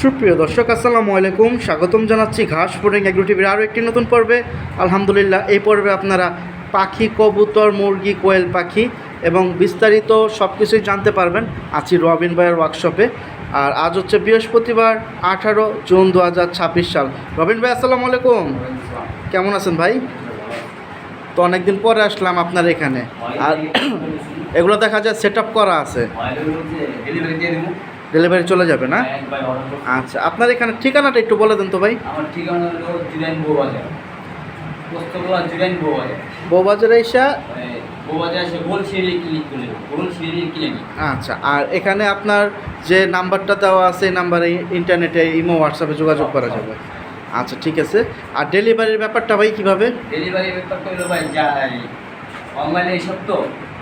সুপ্রিয় দর্শক আসসালামু আলাইকুম, স্বাগতম জানাচ্ছি ঘাস ফুডিং এগ্রো টিভির আরও একটি নতুন পর্বে। আলহামদুলিল্লাহ, এই পর্বে আপনারা পাখি, কবুতর, মুরগি, কোয়েল পাখি এবং বিস্তারিত সব কিছুই জানতে পারবেন। আছি রবিন ভাইয়ের ওয়ার্কশপে। আর আজ হচ্ছে বৃহস্পতিবার, 18 জুন 2026 সাল। রবিন ভাই আসসালামু আলাইকুম, কেমন আছেন ভাই? তো অনেকদিন পরে আসলাম আপনার এখানে। আর এগুলো দেখা যায় সেট আপ করা আছে, ডেলিভারি চলে যাবে না? আচ্ছা, আপনার এখানে ঠিকানাটা একটু বলে দেন তো ভাই। আমার ঠিকানা হলো জুরাইন বউবাজার, পোস্তগোলা জুরাইন বউবাজার। বউবাজারে এসে বউবাজার এসে গোলশিরি ক্লিনিক করে গোলশিরি ক্লিনিক। আচ্ছা, আর এখানে আপনার যে নাম্বারটা দেওয়া আছে এই নাম্বারে ইন্টারনেটে, ইমো, হোয়াটসঅ্যাপে যোগাযোগ করা যাবে। আচ্ছা ঠিক আছে। আর ডেলিভারির ব্যাপারটা ভাই কীভাবে? ডেলিভারির ব্যাপারটা হলো ভাই যাই অনলাইনে এইসব তো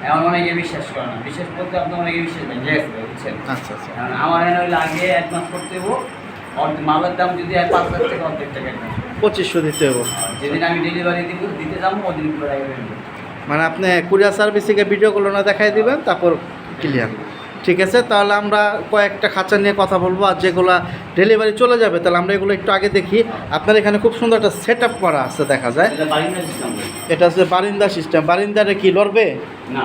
এখন অনেকে বিশ্বাস করে না, বিশ্বাস করতে আপনি অনেকে বিশ্বাস করেন, ঠিক আছে বুঝছেন? আচ্ছা আচ্ছা। কারণ আমার এখানে হইলে আগে অ্যাডভান্স করতে হবো, মালের দাম যদি 5,000 টাকা অর্ধেক টাকা অ্যাডভান্স 2500 দিতে হবে। যেদিন আমি ডেলিভারি দিতে যাবো ওদিন পুরো আগে মানে আপনি কুরিয়ার সার্ভিস থেকে ভিডিওগুলো না দেখাই দিবেন, তারপর ক্লিয়ার। ঠিক আছে, তাহলে আমরা কয়েকটা খাঁচা নিয়ে কথা বলবো। আর যেগুলো ডেলিভারি চলে যাবে তাহলে আমরা এগুলো একটু আগে দেখি। আপনার এখানে খুব সুন্দর একটা সেট আপ করা আছে দেখা যায়। এটা হচ্ছে বারিন্দা সিস্টেম। বারিন্দারে কি লড়বে? না,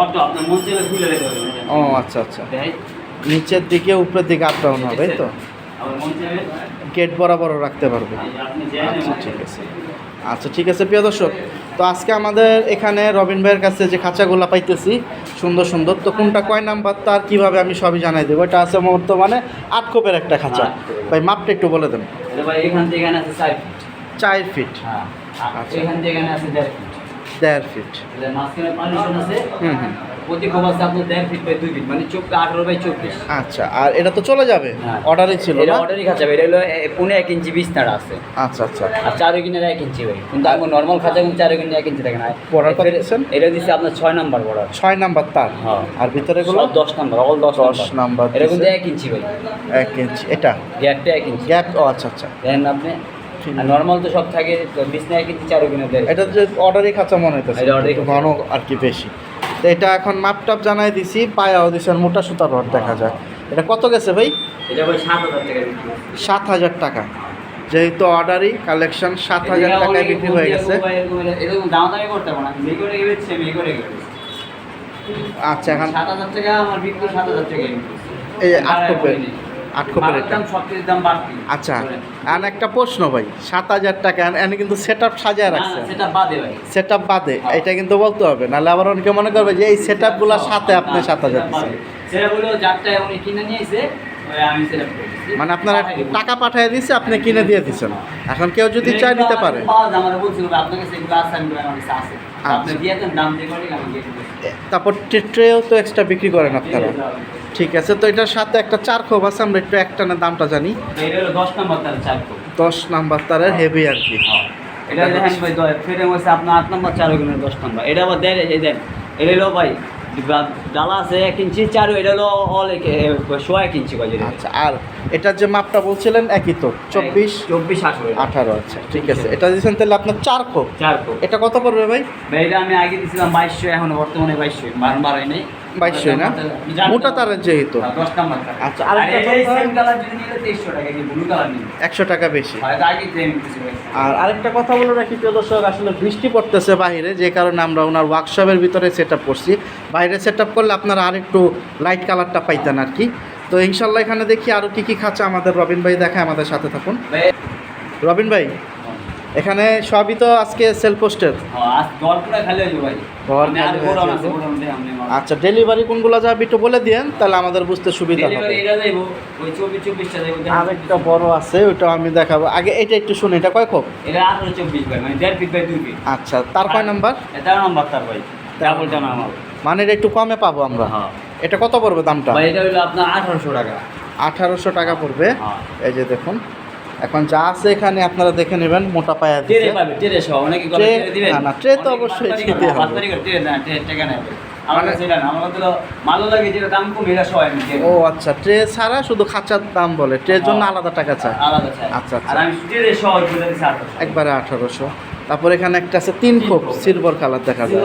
আপনার মন চাইলে খুলে রেখে দেবেন। ও আচ্ছা আচ্ছা, নিচের দিকে উপরের দিকে আপ ডাউন হবে, তো গেট বরাবর রাখতে পারবে। আচ্ছা ঠিক আছে। আচ্ছা ঠিক আছে প্রিয় দর্শক, তো আজকে আমাদের এখানে রবিন ভাইয়ের কাছে যে খাঁচাগুলো পাইতেছি সুন্দর সুন্দর, তো কোনটা কয় নাম্বার তার কীভাবে আমি সবই জানাই দেবো। এটা আছে বর্তমানে 8 খোপের একটা খাঁচা। ভাই মাপটা একটু বলে দেন। এখান থেকে এখানে আছে 4 ফিট। হ্যাঁ, আচ্ছা, এখান থেকে এখানে আছে 1.5 ফিট। 1.5 ফিট। মাঝখানে পার্টিশন আছে। হুম। প্রতি খোপ আছে আপনার 1.5 ফিট বাই 2 ফিট, মানে 18 বাই 24। আচ্ছা, আর এটা তো চলে যাবে, অর্ডারই ছিল এটা না? অর্ডারই খাঁচা, এটা হলো 1.5 ইঞ্চি বিস্তার আছে। আচ্ছা আচ্ছা। আর 4 কিনারে 1 ইঞ্চি ভাই, কিন্তু আমার নর্মাল খাঁচা কিন্তু 4 কিনারে 1 ইঞ্চি থাকে না। বর্ডার কত দিচ্ছেন? এটা দিচ্ছে আপনার 6 নাম্বার বর্ডার। 6 নাম্বার তার। হ্যাঁ। আর ভিতরে গুলো 10 নাম্বার, অল 10 নাম্বার। এটা কিন্তু 1 ইঞ্চি ভাই, 1 ইঞ্চি। এটা গ্যাপটা 1 ইঞ্চি গ্যাপ। ও আচ্ছা আচ্ছা। দেন আপনি আর নর্মাল তো সব থাকে 1 ইঞ্চি 4 কিনারে দেয়। এটা যে অর্ডারই খাঁচা মনে হইতেছে, এটা অর্ডারই একটু ঘন আর কি বেশি। তো এটা এখন মাপটাপ জানাই দিছি, পায়াও দিছেন, মোটা সুতার রড দেখা যায়। এটা কত গেছে ভাই? এটা ভাই 7,000 টাকা বিক্রি। 7,000 টাকা, যেহেতু অর্ডারই কালেকশন 7,000 টাকায় বিক্রি হয়ে গেছে। এরকম দামাদামি করতে পারবো না, আমি করে গেছি, আমি করে গেছি। আচ্ছা, এখন 7,000 টাকা আমার বিক্রি, 7,000 টাকা এই 8 খোপের এটা। দাম সবকিছুর দাম বাড়তি। আচ্ছা, আর একটা প্রশ্ন ভাই, 7,000 টাকা এনে কিন্তু সেট আপ সাজায় রাখছে, সেটা বাদে ভাই, সেট আপ বাদে, এটা কিন্তু বলতে হবে, নাহলে আবার অনেকে মনে করবে যে এই সেট আপগুলোর সাথে আপনি 7,000 দিচ্ছেন। সেটা বলে যারটা উনি কিনে নিয়েছে আমি সেট আপ করেছি, মানে আপনারা টাকা পাঠিয়ে দিচ্ছে, আপনি কিনে দিয়ে দিচ্ছেন। এখন কেউ যদি চায় নিতে পারে। আমার বলছিল আপনার কাছে এগুলো আছে, আমার কাছে আছে, আপনি দিয়ে দেন, দাম দিয়ে করে আমি দিয়ে দেব। তারপর ট্রেও তো এক্সট্রা বিক্রি করেন আপনারা? ঠিক আছে, তো এটার সাথে একটা 4 খোপ আছে, আমরা একটু একটানা দামটা জানি। এটা হলো 10 নাম্বার তার 4 খোপ। 10 নাম্বার তারের হেভি আর কি। এটা দেখেন ভাই, ফেরে হচ্ছে আপনার 8 নাম্বার 4 কিনারে 10 নাম্বার। এটা আবার দেন, এই দেন, এটা হলো ভাই ডালা আছে 1 ইঞ্চি 4, এটা হলো অল 1 ইঞ্চি বাজে। আচ্ছা, আর এটার যে মাপটা বলছিলেন একই তো, 24 18। আচ্ছা ঠিক আছে, এটা দিয়েছেন তাহলে আপনার 4 খোপ। এটা কত পড়বে ভাই? ভাই এটা আমি আগে দিয়েছিলাম 2200, এখন বর্তমানে 2200, বাড়াই নেই, 2200 না? মোটা তারের যেহেতু। 10 নাম্বার। আচ্ছা, আরেকটা এই সেম কালার যদি নিলে 2300 টাকা, কি ব্লু কালার নিলে 100 টাকা বেশি। হয়তো আগে দেন কিছু ভাই। আর আরেকটা কথা বলে রাখি প্রিয় দর্শক, আসলে বৃষ্টি পড়তেছে বাইরে, যে কারণে আমরা ওনার ওয়ার্কশপের ভিতরে সেট আপ করছি। বাইরে সেট আপ করলে আপনারা আরেকটু লাইট কালারটা পাইতেন আর কি। তো ইনশাল্লাহ এখানে দেখি আরও কী কী খাঁচা আমাদের রবিন ভাই দেখায়, আমাদের সাথে থাকুন। রবিন ভাই, এখানে সবই তো আজকে সেল পোস্টের। আচ্ছা, ডেলিভারি কোনগুলো যাবে একটু বলে দিয়েন, তাহলে আমাদের বুঝতে সুবিধা হবে। আরেকটা বড় আছে, ওইটা আমি দেখাবো। আগে এটা একটু শুনি, এটা কয় খোপ? এটা 18-24 ভাই, মানে 1.5 ফিট বাই 2 ফিট। আচ্ছা, তার কয় নাম্বার? 13 নাম্বার তার ভাই, ডাবলটা না আমার, মানে এটা একটু কমে পাবো আমরা। হ্যাঁ। এটা কত পড়বে দামটা? ভাই এটা হলো আপনার 1800 টাকা। 1800 টাকা পড়বে। হ্যাঁ। এই যে দেখুন, এখন যা আছে এখানে আপনারা দেখে নেবেন, মোটা পায়া দিচ্ছে। ট্রে পাবে, ট্রে সহ অনেকে করে দিবেন। না, ট্রে তো অবশ্যই দিতে হবে। বাতরি করতে না, ট্রে টাকা নেই। আমাদের সেটা না, আমার তো ভালো লাগে যেটা দাম কম, এটা সহ আমি দেব। ও আচ্ছা, ট্রে ছাড়া শুধু খাঁচার দাম বলে, ট্রের জন্য আলাদা টাকা চায়? আলাদা চাই। আচ্ছা আচ্ছা, আর আমি ট্রে সহ বলে দিছি 1800। একবারে 1800। তারপর এখানে একটা আছে 3 খোপ সিলভার কালার দেখা যায়,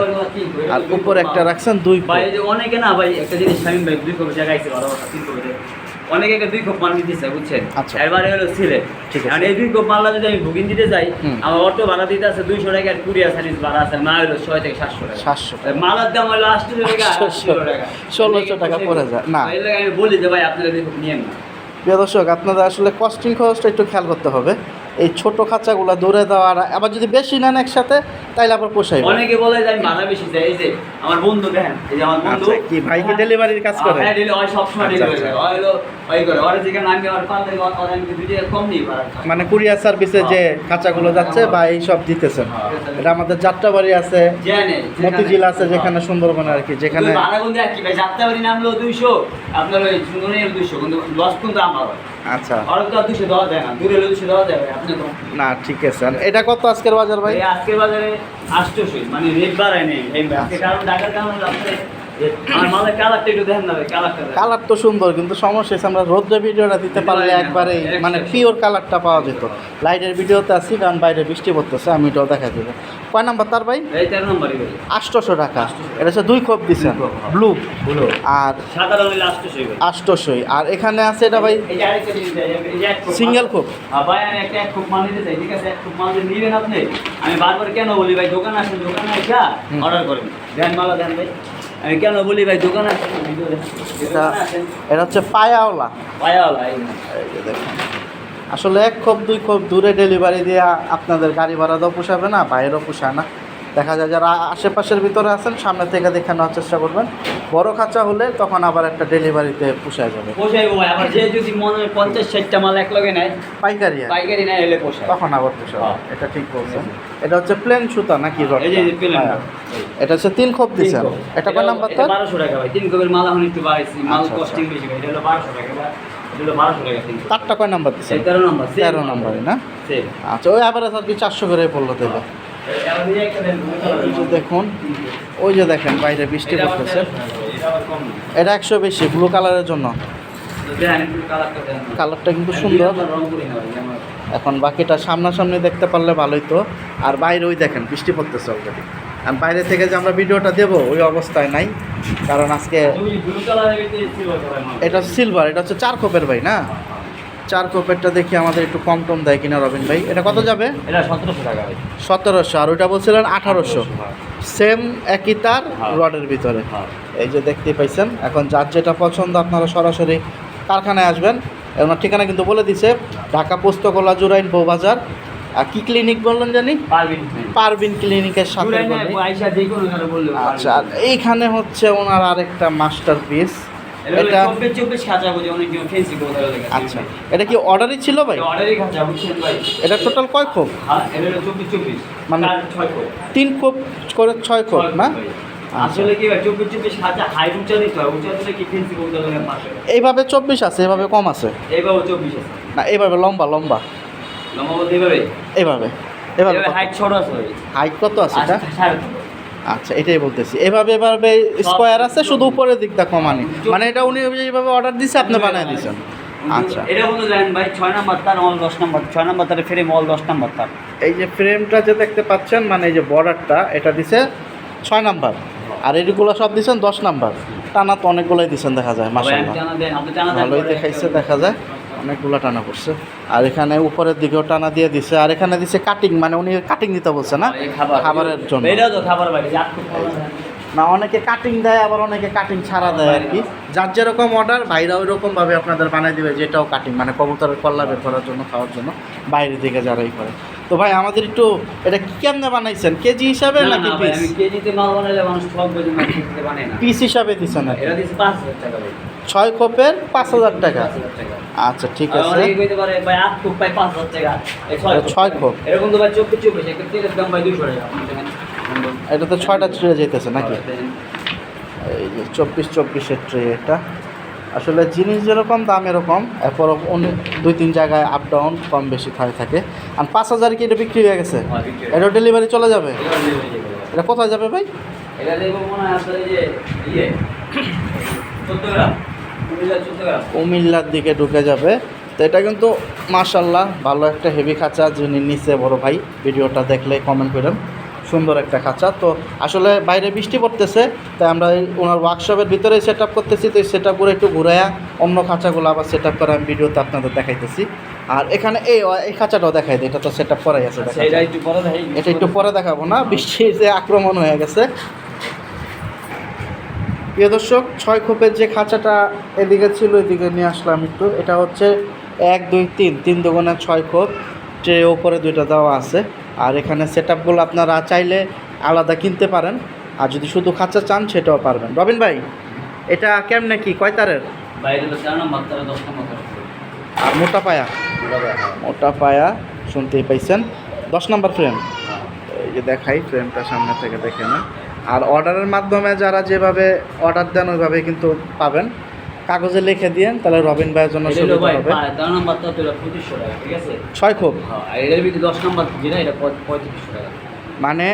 আর উপরে একটা রাখছেন 2 খোপ। ভাই যে অনেকে না ভাই একটা জিনিস শামিম ভাই 2 খোপ জায়গায় আছে, ভালো কথা 3 খোপ। অনেকে একটা 2 কোপ মাল দিতেছে বুঝছেন, আচ্ছা। এবারে হলো সিলেট, ঠিক আছে। আর এই 2 কোপ মালটা যদি আমি বুকিং দিতে যাই, হুম। আমার অটো ভাড়া দিতে আছে 200 টাকা, আর কুরিয়ার সার্ভিস ভাড়া আছে না হলো 6 থেকে 700 টাকা। 700 টাকা। মালার দাম হলো 800 টাকা, 800 টাকা, 1600 টাকা পড়ে যায়। না। এই লাগে আমি বলি যে ভাই আপনারা 2 কোপ নিয়েন না। প্রিয় দর্শক, আপনাদের আসলে কস্টিং খরচটা একটু খেয়াল করতে হবে। এই ছোট খাঁচাগুলো দূরে দেওয়ার, আবার যদি বেশি নেন একসাথে তাইলে আবার পোষাইবে। অনেকে বলে যে আমি ভাড়া বেশি চাই, এই যে আমার বন্ধু দেখেন, এই যে আমার বন্ধু, আচ্ছা, কি ভাই কি ডেলিভারির কাজ করে? হ্যাঁ ডেলি ওই সব সময় আচ্ছা, ডেলিভারি আচ্ছা। করে, ওই হলো ওই করে, ওর যেখানে আমি আর পারলে ওর আমি 2 টাকা কম নিই ভাড়া। মানে কুরিয়ার সার্ভিসে যে খাঁচাগুলো যাচ্ছে বা এই সব দিতেছেন, এটা আমাদের যাত্রাবাড়ি আছে, জানে মতিঝিল আছে, যেখানে সুন্দরবনে আর কি, যেখানে ভাড়া কিন্তু একই ভাই, যাত্রাবাড়ি নামলো 200, আপনার ওই সুন্দরবনের 200, কিন্তু লস কিন্তু আমার হয়। আচ্ছা। আর তো 200 দেওয়া যায় না, দূরে হলে 200 দেওয়া যায় ভাই, আপনি তো না ঠিক আছে। আর এটা কত আজকের বাজার ভাই? এই আজকের বাজারে 800, মানে রেট বাড়ায় নেই এই আজকে, কারণ ঢাকার কারণে আপনি আমার মালের কালারটা একটু দেখেন না ভাই, কালারটা কালার তো সুন্দর, কিন্তু সমস্যা হচ্ছে আমরা রোদ্রে ভিডিওটা দিতে পারলে একবারে মানে পিওর কালারটা পাওয়া যেত। লাইটের ভিডিওতে আছি, কারণ বাইরে বৃষ্টি পড়তেছে, আমি এটাও দেখা দেবো। কয় নাম্বার তার ভাই? এই 13 নম্বরই ভাই, 800 টাকা। এটা হচ্ছে 2 খোপ দিচ্ছেন, ব্লু হলো আর সাদা রঙের 800 ভাই। 800। আর এখানে আছে এটা ভাই এই যে আরেকটা জিনিস ভাই, এই যে এক খুব সিঙ্গেল খোপ। ভাই, আমি এক খুব মাল নিতে চাই, ঠিক আছে, এক খুব মাল যদি নিবেন আপনি, আমি বারবার কেন বলি ভাই দোকানে আসেন, দোকানে এসে অর্ডার করেন, দেন মালা দেন ভাই, আমি কেন বলি ভাই দোকানে আসেন, এটা হচ্ছে পায়াওলা। পায়াওয়ালা এই এই যে দেখেন, আসলে 1 খোপ 2 খোপ দূরে ডেলিভারি দিয়ে আপনাদের গাড়ি ভাড়া দাও পোষাবে না, বাইরেও পোষায় না। দেখা যায় যারা আশেপাশের ভিতরে আছেন সামনে থেকে দেখে নেওয়ার চেষ্টা করবেন। বড় খাঁচা হলে তখন আবার একটা ডেলিভারিতে পোষায় যাবে, পোষাইবো ভাই, আবার যে যদি মনে হয় 50-60টা মাল এক লগে নেয়, পাইকারি আর। পাইকারি নেয়, এলে পোষায়। তখন আবার পোষাবে। হ্যাঁ। এটা ঠিক বলছেন। এটা হচ্ছে প্লেন সুতা নাকি রড? এই যে প্লেন, এটা হচ্ছে 3 খোপ দিচ্ছেন। এটা কয় নাম্বার তো? 1200 টাকা ভাই, 3 কপের মাল এখন একটু বাড়াইছি, মাল আচ্ছা, কস্টিং বেশি ভাই, এটা হলো 1200 টাকা ভাই, এটা হলো 1200 টাকা 3 কপ। তারটা কয় নাম্বার দিচ্ছেন? 13 নম্বর, 13 নম্বরে না? সেম। আচ্ছা, ওই আবার আর কি 400 করে পড়লো দেবে। এবার এই একটা দেন, এই যে দেখুন, ওই যে দেখেন বাইরে বৃষ্টি পড়তেছে। এটা আবার কম না। এটা 100 বেশি ব্লু কালারের জন্য। দেন একটু কালারটা দেন। কালারটা কিন্তু সুন্দর। রং করি না ভাই, আমার এখন বাকিটা সামনাসামনি দেখতে পারলে ভালোই তো। আর বাইরে ওই দেখেন বৃষ্টি পড়তেছে অলরেডি। আর বাইরে থেকে যে আমরা ভিডিওটা দেবো ওই অবস্থায় নাই, কারণ আজকে ব্লু কালারের ভিতরে সিলভার কালার মাল। এটা সিলভার, এটা হচ্ছে 4 খোপের ভাই না? 4 খোপেরটা দেখি আমাদের একটু কম টম দেয় কিনা রবিন ভাই। এটা কত যাবে? এটা 1700 টাকা ভাই। 1700। আর ওইটা বলছিলেন 1800। সেম একই তার, হ্যাঁ। রডের ভিতরে। হ্যাঁ। এই যে দেখতেই পাইছেন। এখন যার যেটা পছন্দ আপনারা সরাসরি কারখানায় আসবেন। ওনার ঠিকানা কিন্তু বলে দিছে, ঢাকা পোস্তকলা জুরাইন বউবাজার। আর কি ক্লিনিক বললেন জানি? পারবিন। পারবিন ক্লিনিকের সাথে জুড়াই না, বলে। আইসা যে কোনো কালার বললে আচ্ছা, আর এইখানে হচ্ছে ওনার আরেকটা মাস্টার পিস। এটা এটা 24 খাঁচা বুঝে অনেক ফেন্সি কোথাও লাগে। আচ্ছা, এটা কি অর্ডারই ছিল ভাই? অর্ডারই খাঁচা বুঝছেন ভাই। এটা টোটাল কয় খোপ? হ্যাঁ, এটা হলো 24, মানে- 6 কোপ। 3 খোপ করে 6 খোপ না? আসলে কি ভাই 24 খাঁচা হাই উঁচা দিতে হয়, উঁচা দিলে কি ফেন্সি কোথাও লাগে পাশে। এইভাবে 24 আছে, এভাবে কম আছে এইভাবে 24 আছে। না? এইভাবে লম্বা লম্বা, লম্বা বলতে এইভাবে। এইভাবে এভাবে এইভাবে হাইট ছোট আছে ভাই। হাইট কত আছে এটা? 3.5। আচ্ছা, এটাই বলতেছি। এভাবে এভাবে স্কোয়ার আছে, শুধু উপরের দিকটা কমানি। মানে এটা উনি এইভাবে অর্ডার দিছে, আপনি বানায় দিয়েছেন। আচ্ছা, এটা বলতে জানেন ভাই 6 নাম্বার তার, অল 10 নাম্বার, 6 নাম্বার তারে ফ্রেম, অল 10 নাম্বার তার। এই যে ফ্রেমটা যে দেখতে পাচ্ছেন, মানে এই যে বর্ডারটা, এটা দিছে 6 নাম্বার, আর এইগুলো সব দিছেন 10 নাম্বার। টানা তো অনেকগুলোই দিছেন দেখা যায়, ভাই মাশাআল্লাহ টানা দেন, আপনি টানা দেন। ভালোই দেখাইছে, দেখা যায় অনেকগুলো টানা করছে। আর এখানে উপরের দিকেও টানা দিয়ে দিছে, আর এখানে দিছে কাটিং, মানে উনি কাটিং দিতে বলছে না, এই খাবার খাবারের জন্য। এটাও তো খাবার ভাই, যা খুব ভালো। না, অনেকে কাটিং দেয়, আবার অনেকে কাটিং ছাড়া দেয় আর কি। যার যেরকম অর্ডার ভাইরা ওই রকমভাবে আপনাদের বানিয়ে দিবে, যেটাও কাটিং, মানে কবুতরের কল্লা বের করার জন্য, খাওয়ার জন্য, বাইরে থেকে যারাই করে। তো ভাই আমাদের একটু এটা কি কেমনে বানাইছেন, কেজি হিসাবে না, নাকি না ভাই, পিস? আমি কেজিতে মাল বানাইলে মানুষ সব বেজে মাল কেজিতে বানায় না। পিস হিসাবে দিচ্ছেন নাকি? এটা দিচ্ছে 5000 টাকা ভাই। 6 খোপের 5000 টাকা। 5000 টাকা। আচ্ছা, ঠিক আর আছে। অনেকে কইতে পারে ভাই 8 খুব পাই 5000 টাকা। এই 6 খোপ। এরকম তো ভাই 24 একটা তেলের দাম ভাই 200 টাকা। আপনি দেখেন। এটা তো 6টা ট্রে যেতেছে নাকি? দেখেন। এই যে 24-24-এর ট্রে। এটা আসলে জিনিস যেরকম দাম এরকম, এরপর 2-3 জায়গায় আপ ডাউন কম বেশি থাকে। আর 5000 কি এটা বিক্রি হয়ে গেছে? হ্যাঁ, বিক্রি হয়ে এটা ডেলিভারি চলে যাবে? এটা ডেলিভারি দিয়ে দেবো। এটা কোথায় যাবে ভাই? এটা দেখবো মনে হয় আপনার এই যে 14 গ্রাম, 14 গ্রাম। কুমিল্লার দিকে ঢুকে যাবে। তো এটা কিন্তু মাশাআল্লাহ ভালো একটা হেভি খাঁচা। যিনি নিচে বড় ভাই, ভিডিওটা দেখলে কমেন্ট করেন। সুন্দর একটা খাঁচা। তো আসলে বাইরে বৃষ্টি পড়তেছে, তাই আমরা ওনার ওয়ার্কশপের ভিতরে সেট আপ করতেছি। তো এই সেট আপ করে একটু ঘুরাইয়া অন্য খাঁচাগুলো আবার সেট আপ করে আমি ভিডিওতে আপনাদের দেখাইতেছি। আর এখানে এই খাঁচাটাও দেখাই দিই, এটা তো সেট আপ করাই আছে। এটা একটু পরে দেখাই, এটা একটু পরে দেখাবো না, বৃষ্টির যে আক্রমণ হয়ে গেছে। প্রিয় দর্শক, 6 খোপের যে খাঁচাটা এদিকে ছিল এদিকে নিয়ে আসলাম একটু। এটা হচ্ছে 1 2 3 3 দুগুণে 6 খোপ, ট্রে ওপরে 2টা দেওয়া আছে। আর এখানে সেট আপগুলো আপনারা চাইলে আলাদা কিনতে পারেন, আর যদি শুধু খাঁচা চান সেটাও পারবেন। রবিন ভাই, এটা কেমনে কি কয় তারের? বাইরে তো 4 নম্বর তারা 10 নম্বর তারা। আর মোটা পায়া, মোটা পায়া শুনতেই পাইছেন, 10 নম্বর ফ্রেম। এই যে দেখাই, ফ্রেমটা সামনে থেকে দেখে নেন। আর অর্ডারের মাধ্যমে যারা যেভাবে অর্ডার দেন ওইভাবে কিন্তু পাবেন। কাগজে লিখে দিয়েন, তাহলে রবিন ভাইয়ের জন্য সুবিধা হবে। 4 নম্বর তো 2500 টাকা, ঠিক আছে? 6 খোপ হ্যাঁ, আর এর ভিতরে 10 নম্বর যেটা এটা 3500 টাকা। মানে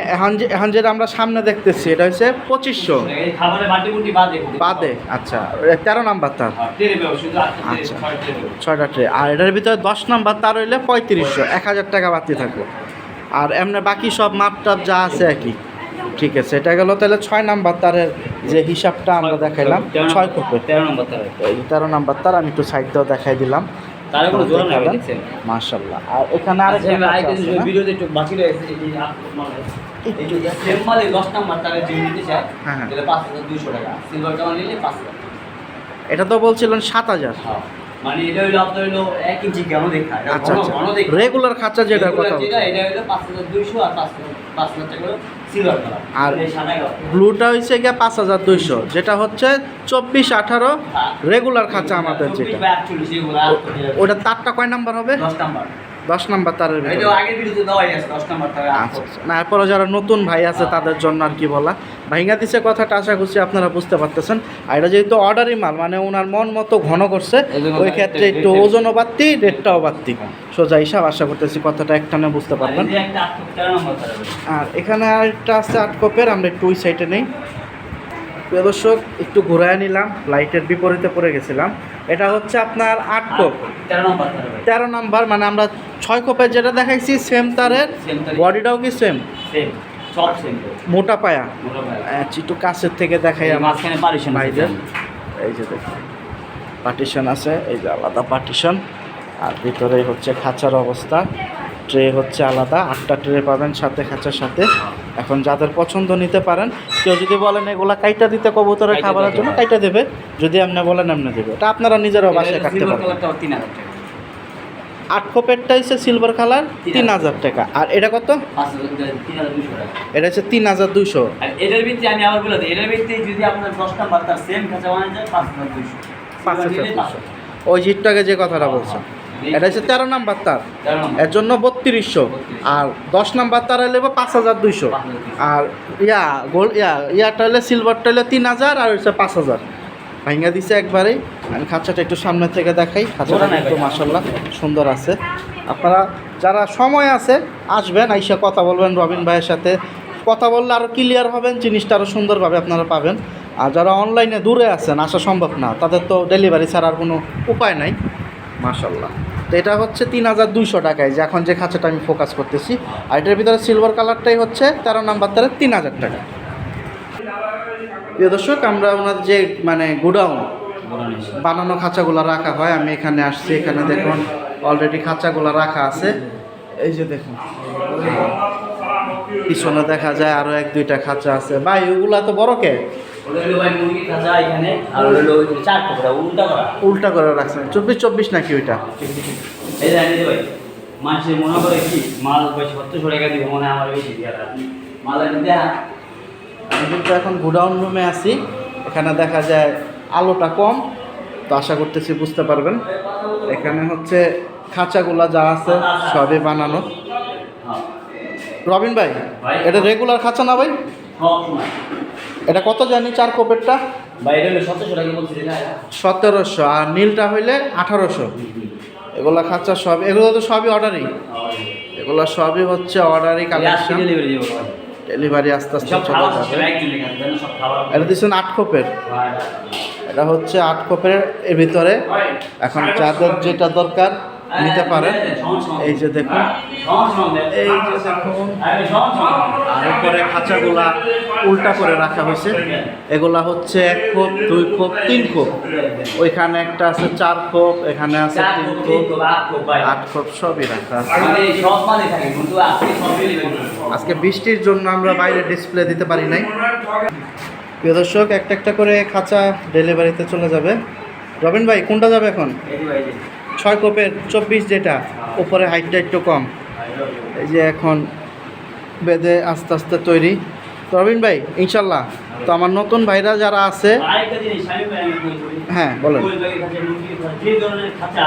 এখন যেটা আমরা সামনে দেখতেছি এটা হচ্ছে 2500 এই খাবারে বাটি বুটি বাদে বাদে। আচ্ছা, 13 নাম্বার তার। হ্যাঁ, টেরে বেও শুধু আচ্ছা। 6 টেরে। 6টা ট্রে। আর এটার ভিতরে 10 নাম্বার তার হইলে 3500, 1000 টাকা বাড়তি থাকবে। আর এমনি বাকি সব মাপ টাপ যা আছে একই। ঠিক আছে, এটা গেল তাহলে 6 নাম্বার তারের যে হিসাবটা আমরা দেখাইলাম। 6 খোপে 13 নম্বর তারা। এই 13 নাম্বার তার আমি একটু সাইড দিয়েও দেখাই দিলাম। তার কোনো জোড়া নাই দেখছেন? মাশাআল্লাহ। আর এখানে আরেকটা আচ্ছা, খাঁচা আইতে আছে যে না? ভিডিওতে একটু বাকি রয়েছে এই যে মানে এই যে সিম্পল 10 নম্বর তারা যে নিতে চায় হ্যাঁ, হ্যাঁ। তাহলে 5200 টাকা। সিলভার কালার নিলে 5000। এটা তো বলছিলেন 7000। হ্যাঁ, মানে এটা হলো আপনার হলো 1 ইঞ্চি কেন দেখা, এটা আচ্ছা ঘন আচ্ছা, ঘন দেখা। রেগুলার খাঁচা যেটার কথা যেটা বলছেন। এটা হলো 5200 আর 5000 টাকা হলো সিলভার কালার। আর এই সাদা কালার। ব্লুটা হচ্ছে গিয়ে 5200, যেটা হচ্ছে 24-18 রেগুলার খাঁচা আমাদের যেটা। 48 এগুলো ওটা তারটা কয় নাম্বার হবে? 10 নাম্বার। 10 নাম্বার তারের এটা ভিতরে। আগের ভিডিওতে দেওয়াই আছে 10 নাম্বার তারা। আচ্ছা আচ্ছা, না এরপরে যারা নতুন ভাই আছে তাদের জন্য আর কি বলা, ভাইঙ্গা দিছে কথাটা আশা করছি আপনারা বুঝতে পারতেছেন। আর এটা যেহেতু অর্ডারি মাল, মানে ওনার মন মতো ঘন করছে, ওই ক্ষেত্রে একটু ওজনও বাড়তি, রেটটাও বাড়তি। সোজা হিসাব, আশা করতেছি কথাটা একটানে বুঝতে পারবেন। এই যে একটা 13 নম্বর তারা। আর এখানে আরেকটা আছে 8 কোপের, আমরা একটু ওই সাইডে নেই। প্রিয় দর্শক, একটু ঘুরায় নিলাম, লাইটের বিপরীতে পড়ে গেছিলাম। এটা হচ্ছে আপনার 8 কোপ 13 নম্বর তারা। 13 নাম্বার, মানে আমরা 6 কোপের যেটা দেখাইছি সেম তারের, Same তারের। বডিটাও কি সেম, সেম সব সেম। মোটা পায়া। মোটা ভাই। একটু কাছের থেকে দেখাই এই আমার মাঝখানে পারিশন ভাইদের। এই যে দেখুন, পার্টিশন আছে, এই যে আলাদা পার্টিশন। আর ভিতরে হচ্ছে খাঁচার অবস্থা, ট্রে হচ্ছে আলাদা, 8টা ট্রে পাবেন সাথে, খাঁচার সাথে। এখন যাদের পছন্দ নিতে পারেন। কেউ যদি বলেন এগুলা কাইটা দিতে কবুতরের কাইটা খাবারের দিতে জন্য, হবে। কাইটা দেবে। যদি আপনি বলেন এমনি দেবে, এটা আপনারা নিজেরাও বাসায় কাটতে সিলভার পারেন। কালারটা 3000 টাকা। 8 কোপেরটা হচ্ছে সিলভার কালার 3000 টাকা। আর এটা কত? 3200 টাকা। এটা হচ্ছে 3200। আর এটার ভিত্তি আমি আবার বলে দিই, এটার ভিত্তি যদি আপনার 10 নাম্বার তার সেম খাঁচা বানায় যায় 5200। 5200। ওই জিটটাকে যে কথাটা বলছেন, এটা হচ্ছে 13 নাম্বার তার, 13 নম্বর। এর জন্য 3200। আর 10 নাম্বার তার হলে 5200। আর ইয়াটা হলে সিলভারটা হলে 3000, আর হচ্ছে 5000। ভাঙ্গা দিছে একবারেই। আমি খাঁচাটা একটু সামনে থেকে দেখাই, খাঁচাটা কিন্তু মাশাআল্লাহ সুন্দর আছে। আপনারা যারা সময় আছে আসবেন, আইসা কথা বলবেন রবিন ভাইয়ের সাথে। কথা বললে আরও ক্লিয়ার হবেন, জিনিসটা আরও সুন্দরভাবে আপনারা পাবেন। আর যারা অনলাইনে দূরে আছেন, আসা সম্ভব না, তাদের তো ডেলিভারি ছাড়া আর কোনো উপায় নাই। মাশাআল্লাহ। তো এটা হচ্ছে 3200 টাকায়, যে এখন যে খাঁচাটা আমি ফোকাস করতেছি। আর এটার ভিতরে সিলভার কালারটাই হচ্ছে 13 নাম্বার তারে 3000 টাকা। প্রিয় দর্শক, আমরা ওনার যে মানে গোডাউন বানানো খাঁচাগুলো রাখা হয়, আমি এখানে আসছি। এখানে দেখুন অলরেডি খাঁচাগুলো রাখা আছে। এই যে দেখুন, পিছনে দেখা যায় আরও 1-2টা খাঁচা আছে। ভাই ওগুলা তো বড় কে? ওটা হলো ভাই মুরগির খাঁচা এখানে, আর হলো 4 টুকরা উল্টা করা। উল্টা করে রাখছেন, 24-24 নাকি ওইটা? এই জানি ভাই, মানুষের মনে করে কি মাল 700 টাকা দিব, মনে হয় আমার বেশি দিয়ে মাল এনে দেয়া। আমি কিন্তু এখন গোডাউন রুমে আছি। এখানে দেখা যায় আলোটা কম, তো আশা করতেছি বুঝতে পারবেন। এখানে হচ্ছে খাঁচাগুলা যা আছে সবই বানানো। রবিন ভাই, এটা রেগুলার খাঁচা না ভাই? সব সময় এটা কত জানি 4 কোপেরটা? ভাই এটা হলো 1700 টাকা বলছি না। 1700। আর নীলটা হইলে 1800। এগুলা খাঁচা সব, এগুলো তো সবই অর্ডারই, এগুলো সবই হচ্ছে অর্ডারই কালেকশন। ডেলিভারি দিব ভাই। ডেলিভারি আস্তে আস্তে সব চলে খাবার যাবে। সিস্টেম একজনের কাছে দেন, সব খাবার। এটা দিচ্ছেন 8 কোপের। এটা হচ্ছে 8 কোপের এর ভিতরে। এখন যাদের যেটা দরকার নিতে পারেন। এই যে দেখুন এই যে দেখুন, আর উপরে খাঁচাগুলা উল্টা করে রাখা হয়েছে। এগুলা হচ্ছে 1 খোপ, 2 খোপ, 3 খোপ। ওইখানে একটা আছে 4 খোপ, এখানে আছে 3 খোপ, 8 খোপ, সবই রাখা আছে। আজকে বৃষ্টির জন্য আমরা বাইরে ডিসপ্লে দিতে পারি নাই। প্রিয় দর্শক, একটা একটা করে খাঁচা ডেলিভারিতে চলে যাবে। রবিন ভাই কোনটা যাবে এখন? 6 কোপের 24 যেটা, উপরে হাইটটা একটু কম। এই যে এখন বেঁধে আস্তে আস্তে তৈরি। তো রবিন ভাই ইনশাল্লাহ, তো আমার নতুন ভাইরা যারা আছে, আরেকটা জিনিস শামিম ভাই আমি বলি, হ্যাঁ বলেন। যে ধরনের খাঁচা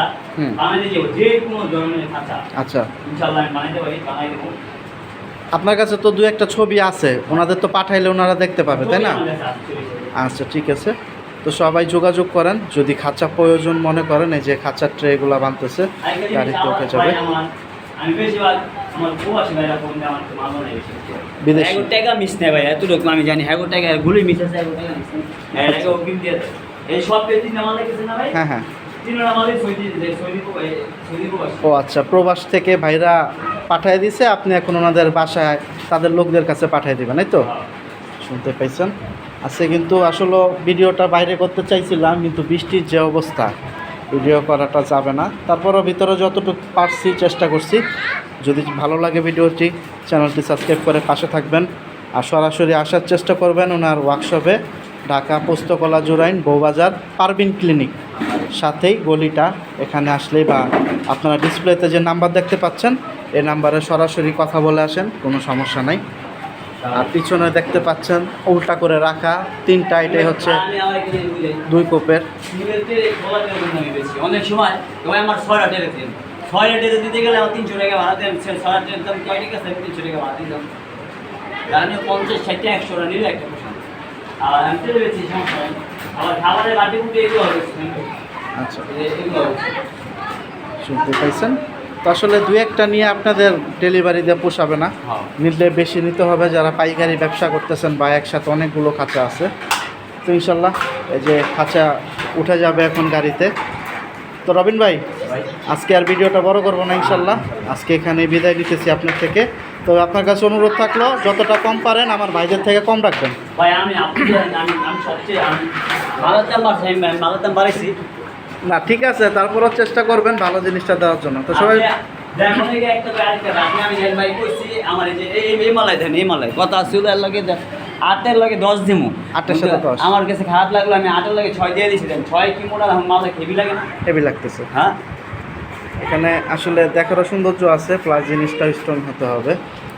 বানাইতে যাবো, যে কোনো ধরনের খাঁচা আচ্ছা, ইনশাআল্লাহ আমি বানাইতে পারি, বানাই দেবো। আপনার কাছে তো 2-1টা ছবি আছে, ওনাদের তো পাঠাইলে ওনারা দেখতে পাবে, তাই না? আচ্ছা ঠিক আছে, তো সবাই যোগাযোগ করেন যদি খাঁচা প্রয়োজন মনে করেন। এই যে খাঁচার ট্রেগুলো বানতেছে, গাড়িতে উঠে যাবে। আমি বেশিরভাগ আমার প্রবাসী ভাইরা ফোন দিয়ে আমার মাল বানাই বেশি। বিদেশি। হ্যাগো টাকা মিস নেই ভাই, এতটুকু আমি জানি। হ্যাগো টাকা গুলি মিস আছে, হ্যাগো টাকা মিস নেই। হ্যাগো গিফট দিয়ে দেয়। এই সব পেটি নামা লাগছে না ভাই? হ্যাঁ হ্যাঁ। তিনটা মালই সৌদি প্রবাসী। ও আচ্ছা, প্রবাস থেকে ভাইরা পাঠিয়ে দিছে, আপনি এখন ওনাদের বাসায় তাদের লোকদের কাছে পাঠিয়ে দেবেন, এই তো? শুনতে পাইছেন। আজকে কিন্তু আসলে ভিডিওটা বাইরে করতে চাইছিলাম, কিন্তু বৃষ্টির যে অবস্থা, ভিডিও করাটা যাবে না। তারপরও ভিতরে যতটুকু পারছি চেষ্টা করছি। যদি ভালো লাগে ভিডিওটি, চ্যানেলটি সাবস্ক্রাইব করে পাশে থাকবেন। আর সরাসরি আসার চেষ্টা করবেন ওনার ওয়ার্কশপে, ঢাকা পোস্তকলা জুরাইন বউবাজার পারবিন ক্লিনিক সাথেই গলিটা। এখানে আসলেই বা আপনারা ডিসপ্লেতে যে নাম্বার দেখতে পাচ্ছেন, এই নাম্বারে সরাসরি কথা বলে আসেন, কোনো সমস্যা নাই। আর পিছনে দেখতে পাচ্ছেন উল্টা করে রাখা 3টা, এটাই হচ্ছে আমি আমার এখানে বুঝাই 2 কোপের। সিমেন্টের বলা যায় আমি বেশি। অনেক সময় তোমায় আমার 6টা টেরে দেন, 6টা টেরে দিতে গেলে আমার 300 টাকা ভাড়া দেন। 6টা টেরে দাম কয় টাকা? 300 টাকা ভাড়া দিতাম। জানিও 50, 60, 100 টা নিলে একটা প্রশ্ন। আর আমি টেরে বেশি সমস্যা নেই। আবার খাবারের বাটি বুটি এগুলো হবে, আচ্ছা, এগুলো হবে। শুনতে পাইছেন। তো আসলে 2-1টা নিয়ে আপনাদের ডেলিভারি দিয়ে পোষাবে না, হ্যাঁ। নিলে বেশি নিতে হবে। যারা পাইকারি ব্যবসা করতেছেন বা একসাথে অনেকগুলো খাঁচা আছে, তো ইনশাল্লাহ এই যে খাঁচা উঠে যাবে এখন গাড়িতে। তো রবিন ভাই, আজকে আর ভিডিওটা বড় করবো না ইনশাল্লাহ, আজকে এখানে বিদায় নিতেছি আপনার থেকে। তো আপনার কাছে অনুরোধ থাকলো, যতটা কম পারেন আমার ভাইদের থেকে কম রাখবেন। ভাই আমি আমি সবচেয়ে মালার দাম বাড়ছি, আমি মালার দাম বাড়াইছি। না ঠিক আছে, তারপরও চেষ্টা করবেন ভালো জিনিসটা দেওয়ার জন্য। তো সবাই দেখুন এই যে একটা আরেকটা রাখি আমি জানি ভাই কইছি আমার এই যে এই মালাই দেন, এই মালাই কত আসছিল এর লাগে 8-এর লাগে 10 দিমু। 8-এর সাথে 10 আমার কাছে খারাপ লাগলো, আমি 8-এর লাগে 6 দিয়ে দিয়েছি। দেন 6 কি মোটা এখন মালাই হেভি লাগে না? হেভি লাগতেছে। হ্যাঁ, এখানে আসলে দেখারও সৌন্দর্য আছে, প্লাস জিনিসটা স্ট্রং হতে হবে।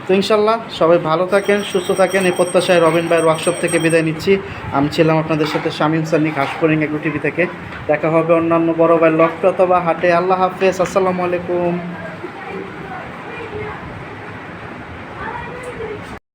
তো ইনশাল্লাহ সবাই ভালো থাকেন, সুস্থ থাকেন, এই প্রত্যাশায় রবিন ভাইয়ের ওয়ার্কশপ থেকে বিদায় নিচ্ছি। আমি ছিলাম আপনাদের সাথে শামীম সানি, ঘাসফড়িং এগ্রো টিভি থেকে। দেখা হবে অন্যান্য বড় ভাইয়ের লক্ষ্য অথবা হাটে। আল্লাহ হাফেজ, আসসালামু আলাইকুম।